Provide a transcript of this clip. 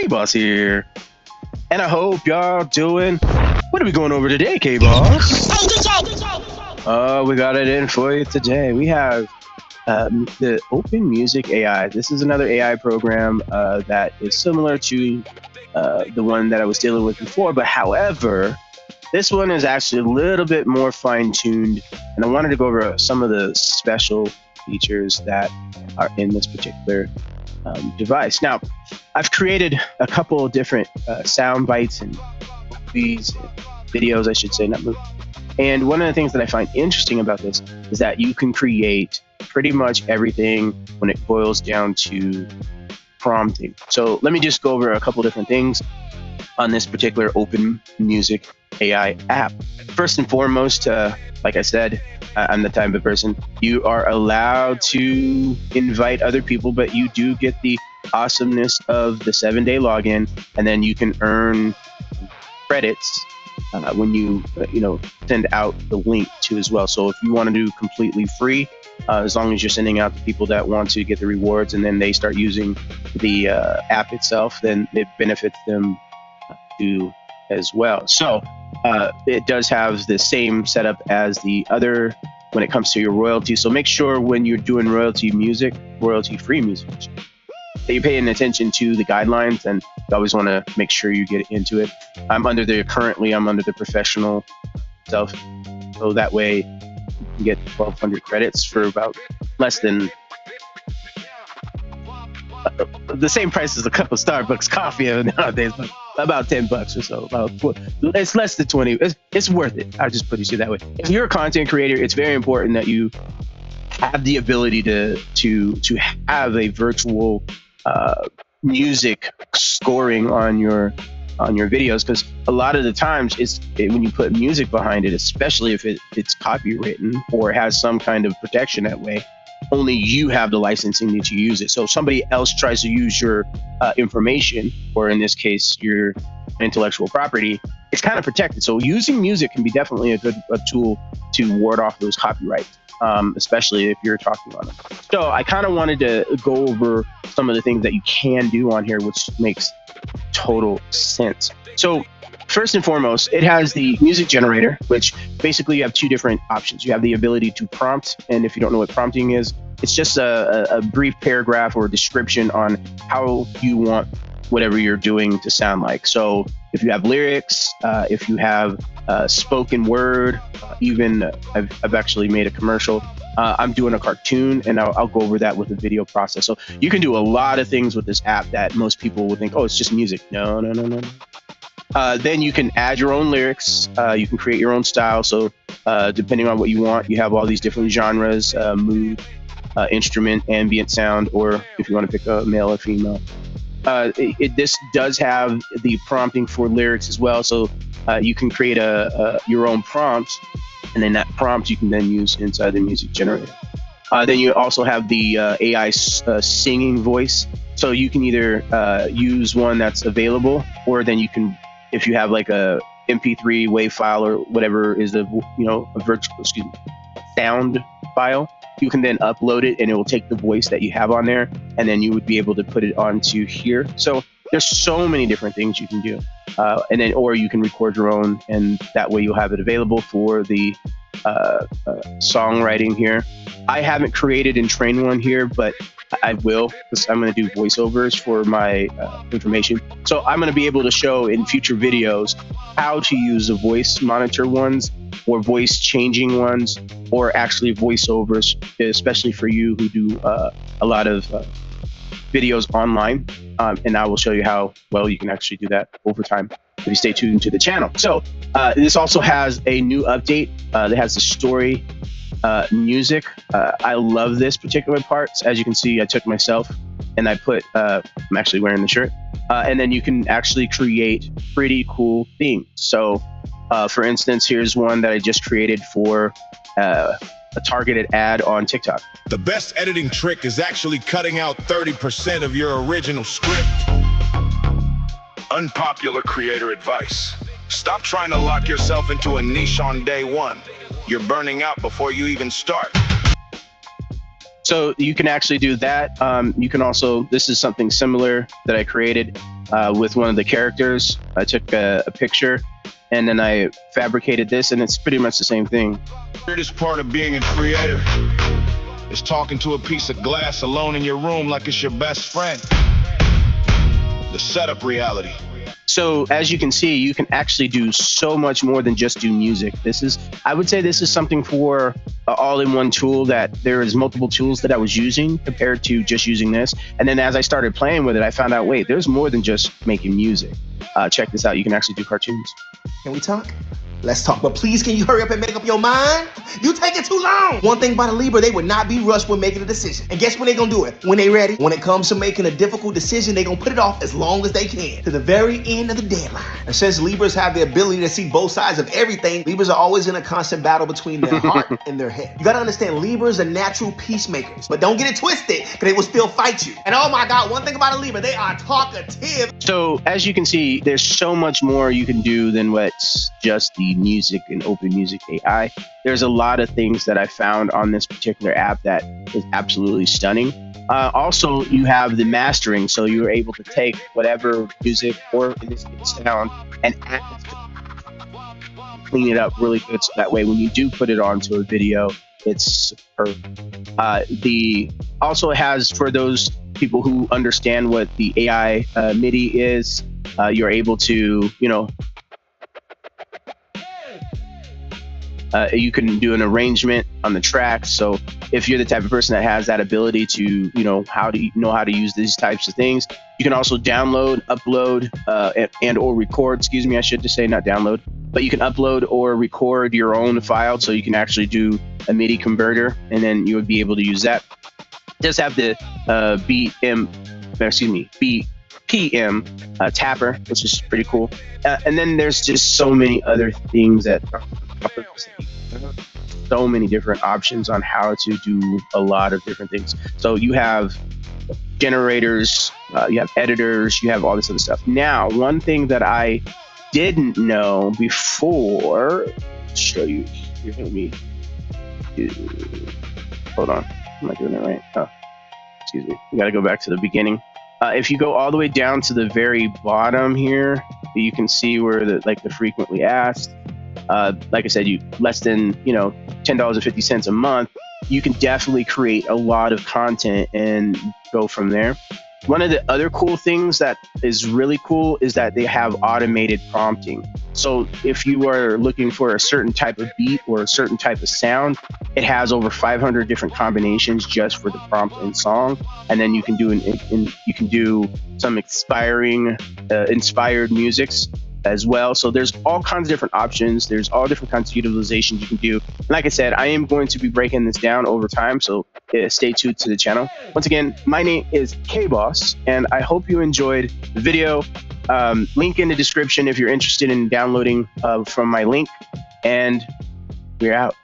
K-Boss here, and I hope y'all doing. What are we going over today, K-Boss? Hey, DJ! Oh, we got it in for you today. We have the OpenMusic AI. This is another AI program that is similar to the one that I was dealing with before, but however, this one is actually a little bit more fine-tuned, and I wanted to go over some of the special features that are in this particular device. Now, I've created a couple of different sound bites and movies, and videos, I should say, not movies. And one of the things that I find interesting about this is that you can create pretty much everything when it boils down to prompting. So let me just go over a couple different things on this particular OpenMusic AI app. First and foremost, like I said, I'm the type of person, you are allowed to invite other people, but you do get the awesomeness of the 7-day login, and then you can earn credits when you send out the link to as well. So if you want to do completely free, as long as you're sending out to people that want to get the rewards and then they start using the app itself, then it benefits them too as well. So it does have the same setup as the other when it comes to your royalty. So make sure when you're doing royalty-free music, that you're paying attention to the guidelines, and you always want to make sure you get into it. I'm under the professional stuff, so that way you can get 1,200 credits for about less than the same price as a cup of Starbucks coffee nowadays, but about $10 or so. It's less than 20. It's worth it. I'll just put it to you that way. If you're a content creator, it's very important that you have the ability to have a virtual music scoring on your videos, because a lot of the times when you put music behind it, especially if it's copywritten or has some kind of protection that way, only you have the licensing to use it. So if somebody else tries to use your information, or in this case, your intellectual property, it's kind of protected. So using music can be definitely a tool to ward off those copyrights, especially if you're talking on them. So I kind of wanted to go over some of the things that you can do on here, which makes total sense. So first and foremost, it has the music generator, which basically you have two different options. You have the ability to prompt, and if you don't know what prompting is, it's just a brief paragraph or description on how you want whatever you're doing to sound like. So if you have lyrics, if you have spoken word, even I've actually made a commercial. I'm doing a cartoon, and I'll go over that with the video process. So you can do a lot of things with this app that most people would think, oh, it's just music. No. Then you can add your own lyrics. You can create your own style. So depending on what you want, you have all these different genres, mood, instrument, ambient sound, or if you want to pick a male or female. This does have the prompting for lyrics as well. So you can create your own prompt, and then that prompt you can then use inside the music generator. Then you also have the AI singing voice. So you can either use one that's available, or then you can, if you have like a MP3 WAV file or whatever is a virtual sound file, you can then upload it, and it will take the voice that you have on there, and then you would be able to put it onto here. So there's so many different things you can do, and then or you can record your own, and that way you'll have it available for the songwriting here. I haven't created and trained one here, but I will, because I'm going to do voiceovers for my information. So I'm going to be able to show in future videos how to use the voice monitor ones, or voice changing ones, or actually voiceovers, especially for you who do a lot of videos online. And I will show you how well you can actually do that over time if you stay tuned to the channel. So this also has a new update that has the story music. I love this particular part. As you can see, I took myself and I put, I'm actually wearing the shirt, and then you can actually create pretty cool themes. So for instance, here's one that I just created for a targeted ad on TikTok. The best editing trick is actually cutting out 30% of your original script. Unpopular creator advice. Stop trying to lock yourself into a niche on day one. You're burning out before you even start. So you can actually do that. You can also, this is something similar that I created with one of the characters. I took a picture and then I fabricated this, and it's pretty much the same thing. The weirdest part of being a creator is talking to a piece of glass alone in your room like it's your best friend. The setup reality. So as you can see, you can actually do so much more than just do music. I would say this is something for an all-in-one tool, that there is multiple tools that I was using compared to just using this. And then as I started playing with it, I found out, wait, there's more than just making music. Check this out. You can actually do cartoons. Can we talk? Let's talk, but please, can you hurry up and make up your mind? You taking too long. One thing about a Libra, they would not be rushed when making a decision. And guess when they gonna do it? When they ready. When it comes to making a difficult decision, they gonna put it off as long as they can, to the very end of the deadline. And since Libras have the ability to see both sides of everything, Libras are always in a constant battle between their heart and their head. You gotta understand, Libras are natural peacemakers, but don't get it twisted, because they will still fight you. And oh my God, one thing about a Libra, they are talkative. So as you can see, there's so much more you can do than what's just the music in OpenMusic AI. There's a lot of things that I found on this particular app that is absolutely stunning. Also, you have the mastering, so you're able to take whatever music or in this case sound and clean it up really good, so that way when you do put it onto a video, it's superb. Also has, for those people who understand what the AI MIDI is, you're able to, you can do an arrangement on the track. So if you're the type of person that has that ability to, how to use these types of things, you can also download, upload, and or record. Excuse me, I should just say not download, but you can upload or record your own file. So you can actually do a MIDI converter, and then you would be able to use that. It does have the BPM tapper, which is pretty cool. And then there's just so many other things that so many different options on how to do a lot of different things. So you have generators, you have editors, you have all this other stuff. Now, one thing that I didn't know before, show you, hold on, am I doing it right? Oh, excuse me, we got to go back to the beginning. If you go all the way down to the very bottom here, you can see where the frequently asked, like I said, you less than $10.50 a month, you can definitely create a lot of content and go from there. One of the other cool things that is really cool is that they have automated prompting. So if you are looking for a certain type of beat or a certain type of sound, it has over 500 different combinations just for the prompt and song. And then you can do some inspired musics as well. So there's all kinds of different options. There's all different kinds of utilizations you can do. And like I said, I am going to be breaking this down over time, so stay tuned to the channel. Once again, my name is K-Boss, and I hope you enjoyed the video. Link in the description if you're interested in downloading from my link, and we're out.